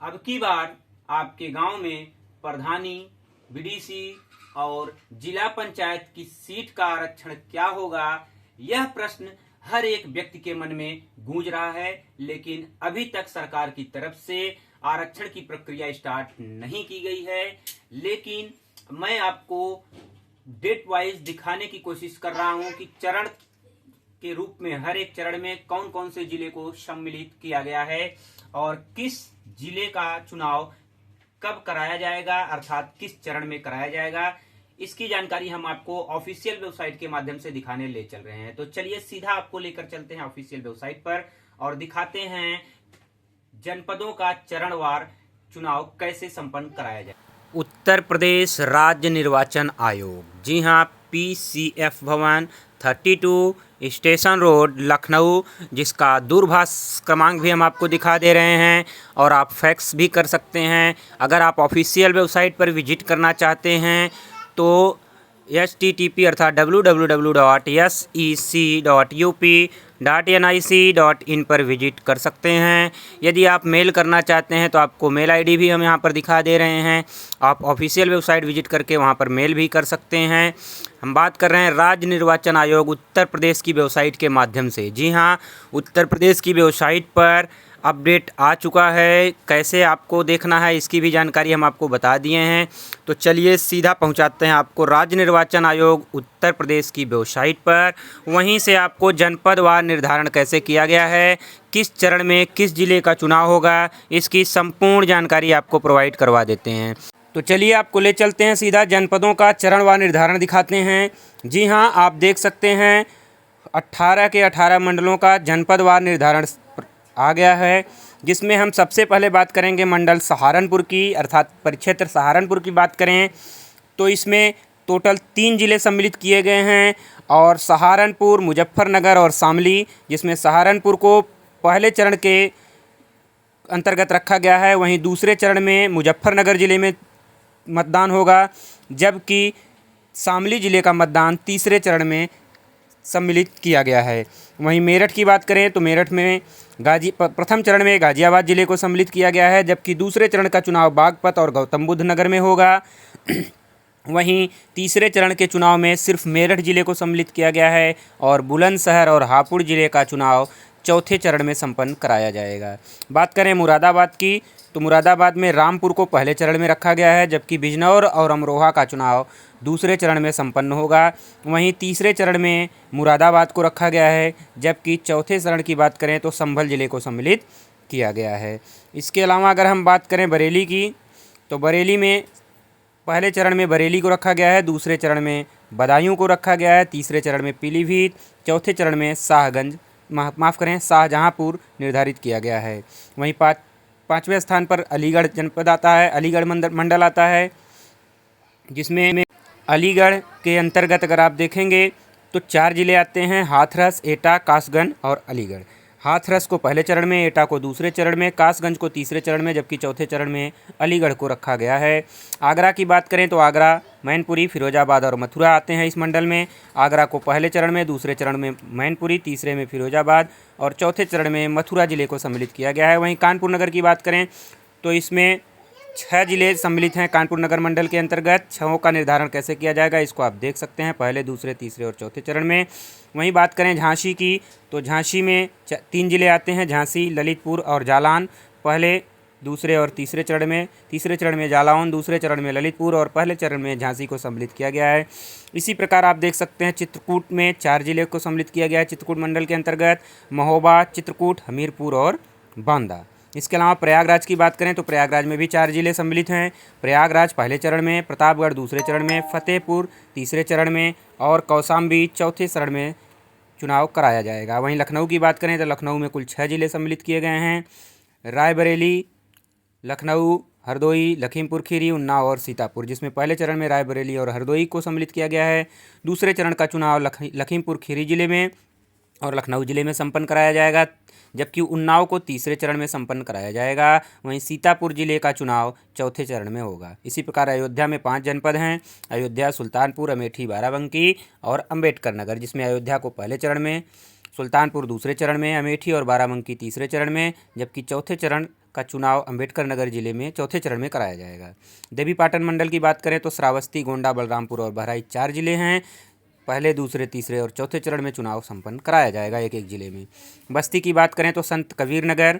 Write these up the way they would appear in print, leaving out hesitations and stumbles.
अब की बार आपके गांव में प्रधानी, बीडीसी और जिला पंचायत की सीट का आरक्षण क्या होगा, यह प्रश्न हर एक व्यक्ति के मन में गूंज रहा है। लेकिन अभी तक सरकार की तरफ से आरक्षण की प्रक्रिया स्टार्ट नहीं की गई है। लेकिन मैं आपको डेट वाइज दिखाने की कोशिश कर रहा हूं कि चरण के रूप में हर एक चरण में कौन कौन से जिले को सम्मिलित किया गया है और किस जिले का चुनाव कब कराया जाएगा, अर्थात किस चरण में कराया जाएगा। इसकी जानकारी हम आपको ऑफिशियल वेबसाइट के माध्यम से दिखाने ले चल रहे हैं। तो चलिए सीधा आपको लेकर चलते हैं ऑफिशियल वेबसाइट पर और दिखाते हैं जनपदों का चरणवार चुनाव कैसे संपन्न कराया जाए। उत्तर प्रदेश राज्य निर्वाचन आयोग, जी हाँ, PCF भवन 32 स्टेशन रोड लखनऊ, जिसका दूरभाष क्रमांक भी हम आपको दिखा दे रहे हैं और आप फैक्स भी कर सकते हैं। अगर आप ऑफिशियल वेबसाइट पर विजिट करना चाहते हैं तो http अर्थात www.sec.up.nic.in पर विजिट कर सकते हैं। यदि आप मेल करना चाहते हैं तो आपको मेल आईडी भी हम यहाँ पर दिखा दे रहे हैं। आप ऑफिशियल वेबसाइट विजिट करके वहाँ पर मेल भी कर सकते हैं। हम बात कर रहे हैं राज्य निर्वाचन आयोग उत्तर प्रदेश की वेबसाइट के माध्यम से। जी हाँ, उत्तर प्रदेश की वेबसाइट पर अपडेट आ चुका है। कैसे आपको देखना है इसकी भी जानकारी हम आपको बता दिए हैं। तो चलिए सीधा पहुंचाते हैं आपको राज्य निर्वाचन आयोग उत्तर प्रदेश की वेबसाइट पर। वहीं से आपको जनपदवार निर्धारण कैसे किया गया है, किस चरण में किस जिले का चुनाव होगा, इसकी संपूर्ण जानकारी आपको प्रोवाइड करवा देते हैं। तो चलिए आपको ले चलते हैं सीधा जनपदों का चरणवार निर्धारण दिखाते हैं। जी हाँ, आप देख सकते हैं 18 के 18 मंडलों का जनपदवार निर्धारण आ गया है, जिसमें हम सबसे पहले बात करेंगे मंडल सहारनपुर की, अर्थात परिक्षेत्र सहारनपुर की बात करें तो इसमें टोटल 3 जिले सम्मिलित किए गए हैं और सहारनपुर, मुजफ्फरनगर और शामली, जिसमें सहारनपुर को पहले चरण के अंतर्गत रखा गया है। वहीं दूसरे चरण में मुजफ्फरनगर ज़िले में मतदान होगा, जबकि शामली ज़िले का मतदान तीसरे चरण में सम्मिलित किया गया है। वहीं मेरठ की बात करें तो मेरठ में प्रथम चरण में गाजियाबाद ज़िले को सम्मिलित किया गया है, जबकि दूसरे चरण का चुनाव बागपत और गौतम बुद्ध नगर में होगा। वहीं तीसरे चरण के चुनाव में सिर्फ मेरठ ज़िले को सम्मिलित किया गया है और बुलंदशहर और हापुड़ ज़िले का चुनाव चौथे चरण में संपन्न कराया जाएगा। बात करें मुरादाबाद की तो मुरादाबाद में रामपुर को पहले चरण में रखा गया है, जबकि बिजनौर और अमरोहा का चुनाव दूसरे चरण में संपन्न होगा। वहीं तीसरे चरण में मुरादाबाद को रखा गया है, जबकि चौथे चरण की बात करें तो संभल ज़िले को सम्मिलित किया गया है। इसके अलावा अगर हम बात करें बरेली की तो बरेली में पहले चरण में बरेली को रखा गया है, दूसरे चरण में बदायूं को रखा गया है, तीसरे चरण में पीलीभीत, चौथे चरण में शाहजहांपुर निर्धारित किया गया है। वहीं पाँचवें स्थान पर अलीगढ़ जनपद आता है, अलीगढ़ मंडल आता है, जिसमें अलीगढ़ के अंतर्गत अगर आप देखेंगे तो 4 जिले आते हैं, हाथरस, एटा, कासगंज और अलीगढ़। हाथरस को पहले चरण में, एटा को दूसरे चरण में, कासगंज को तीसरे चरण में, जबकि चौथे चरण में अलीगढ़ को रखा गया है। आगरा की बात करें तो आगरा, मैनपुरी, फिरोजाबाद और मथुरा आते हैं इस मंडल में। आगरा को पहले चरण में, दूसरे चरण में मैनपुरी, तीसरे में फिरोजाबाद और चौथे चरण में मथुरा ज़िले को सम्मिलित किया गया है। वहीं कानपुर नगर की बात करें तो इसमें 6 जिले सम्मिलित हैं कानपुर नगर मंडल के अंतर्गत। 6 का निर्धारण कैसे किया जाएगा इसको आप देख सकते हैं, पहले, दूसरे, तीसरे और चौथे चरण में। वहीं बात करें झांसी की तो झांसी में 3 जिले आते हैं, झांसी, ललितपुर और जालौन, पहले, दूसरे और तीसरे चरण में। तीसरे चरण में जालौन, दूसरे चरण में ललितपुर और पहले चरण में झांसी को सम्मिलित किया गया है। इसी प्रकार आप देख सकते हैं चित्रकूट में 4 जिले को सम्मिलित किया गया है चित्रकूट मंडल के अंतर्गत, महोबा, चित्रकूट, हमीरपुर और बांदा। इसके अलावा प्रयागराज की बात करें तो प्रयागराज में भी 4 जिले सम्मिलित हैं, प्रयागराज पहले चरण में, प्रतापगढ़ दूसरे चरण में, फतेहपुर तीसरे चरण में और कौशाम्बी चौथे चरण में चुनाव कराया जाएगा। वहीं लखनऊ की बात करें तो लखनऊ में कुल 6 जिले सम्मिलित किए गए हैं, रायबरेली, लखनऊ, हरदोई, लखीमपुर खीरी, उन्नाव और सीतापुर, जिसमें पहले चरण में रायबरेली और हरदोई को सम्मिलित किया गया है। दूसरे चरण का चुनाव लखीमपुर खीरी जिले में और लखनऊ जिले में संपन्न कराया जाएगा, जबकि उन्नाव को तीसरे चरण में संपन्न कराया जाएगा। वहीं सीतापुर जिले का चुनाव चौथे चरण में होगा। इसी प्रकार अयोध्या में 5 जनपद हैं, अयोध्या, सुल्तानपुर, अमेठी, बाराबंकी और अम्बेडकर नगर, जिसमें अयोध्या को पहले चरण में, सुल्तानपुर दूसरे चरण में, अमेठी और बाराबंकी तीसरे चरण में, जबकि चौथे चरण का चुनाव अम्बेडकर नगर जिले में चौथे चरण में कराया जाएगा। देवीपाटन मंडल की बात करें तो श्रावस्ती, गोंडा, बलरामपुर और बहराइच 4 जिले हैं। पहले, दूसरे, तीसरे और चौथे चरण में चुनाव संपन्न कराया जाएगा एक एक जिले में। बस्ती की बात करें तो संत कबीर नगर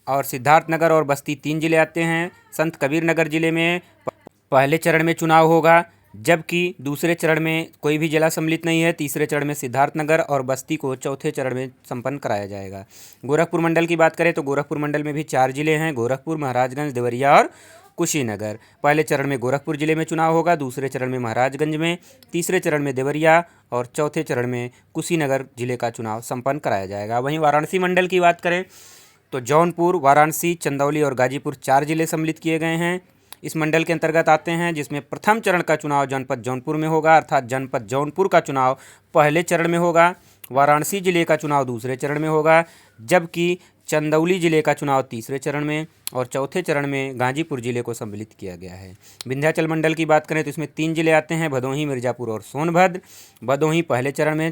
और सिद्धार्थनगर और बस्ती 3 जिले आते हैं। संत कबीर नगर जिले में पहले चरण में चुनाव होगा, जबकि दूसरे चरण में कोई भी जिला सम्मिलित नहीं है। तीसरे चरण में सिद्धार्थनगर और बस्ती को चौथे चरण में संपन्न कराया जाएगा। गोरखपुर मंडल की बात करें तो गोरखपुर मंडल में भी 4 जिले हैं, गोरखपुर, महाराजगंज, देवरिया और कुशीनगर। पहले चरण में गोरखपुर जिले में चुनाव होगा, दूसरे चरण में महाराजगंज में, तीसरे चरण में देवरिया और चौथे चरण में कुशीनगर जिले का चुनाव संपन्न कराया जाएगा। वहीं वाराणसी मंडल की बात करें तो जौनपुर, वाराणसी, चंदौली और गाजीपुर 4 जिले सम्मिलित किए गए हैं, इस मंडल के अंतर्गत आते हैं, जिसमें प्रथम चरण का चुनाव जनपद जौनपुर में होगा, अर्थात जनपद जौनपुर का चुनाव पहले चरण में होगा। वाराणसी जिले का चुनाव दूसरे चरण में होगा, जबकि चंदौली जिले का चुनाव तीसरे चरण में और चौथे चरण में गाजीपुर जिले को सम्मिलित किया गया है। विंध्याचल मंडल की बात करें तो इसमें 3 जिले आते हैं, भदोही, मिर्ज़ापुर और सोनभद्र। भदोही पहले चरण में,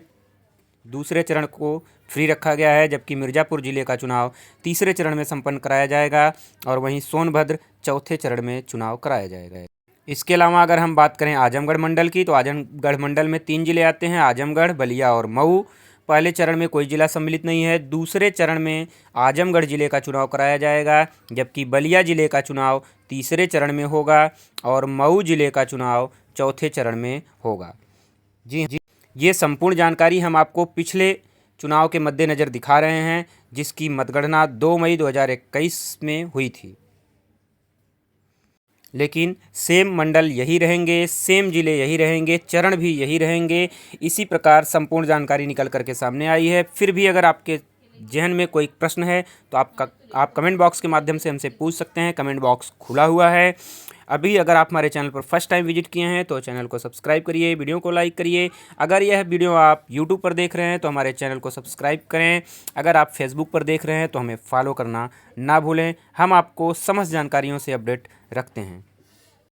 दूसरे चरण को फ्री रखा गया है, जबकि मिर्ज़ापुर जिले का चुनाव तीसरे चरण में संपन्न कराया जाएगा और वहीं सोनभद्र चौथे चरण में चुनाव कराया जाएगा। इसके अलावा अगर हम बात करें आजमगढ़ मंडल की तो आजमगढ़ मंडल में 3 जिले आते हैं, आजमगढ़, बलिया और मऊ। पहले चरण में कोई जिला सम्मिलित नहीं है, दूसरे चरण में आजमगढ़ जिले का चुनाव कराया जाएगा, जबकि बलिया जिले का चुनाव तीसरे चरण में होगा और मऊ जिले का चुनाव चौथे चरण में होगा। जी, ये संपूर्ण जानकारी हम आपको पिछले चुनाव के मद्देनज़र दिखा रहे हैं, जिसकी मतगणना 2 मई 2021 में हुई थी। लेकिन सेम मंडल यही रहेंगे, सेम जिले यही रहेंगे, चरण भी यही रहेंगे। इसी प्रकार संपूर्ण जानकारी निकल करके सामने आई है। फिर भी अगर आपके जहन में कोई प्रश्न है तो आप कमेंट बॉक्स के माध्यम से हमसे पूछ सकते हैं। कमेंट बॉक्स खुला हुआ है। अभी अगर आप हमारे चैनल पर फर्स्ट टाइम विजिट किए हैं तो चैनल को सब्सक्राइब करिए, वीडियो को लाइक करिए। अगर यह वीडियो आप यूट्यूब पर देख रहे हैं तो हमारे चैनल को सब्सक्राइब करें। अगर आप फेसबुक पर देख रहे हैं तो हमें फॉलो करना ना भूलें। हम आपको समस्त जानकारियों से अपडेट रखते हैं।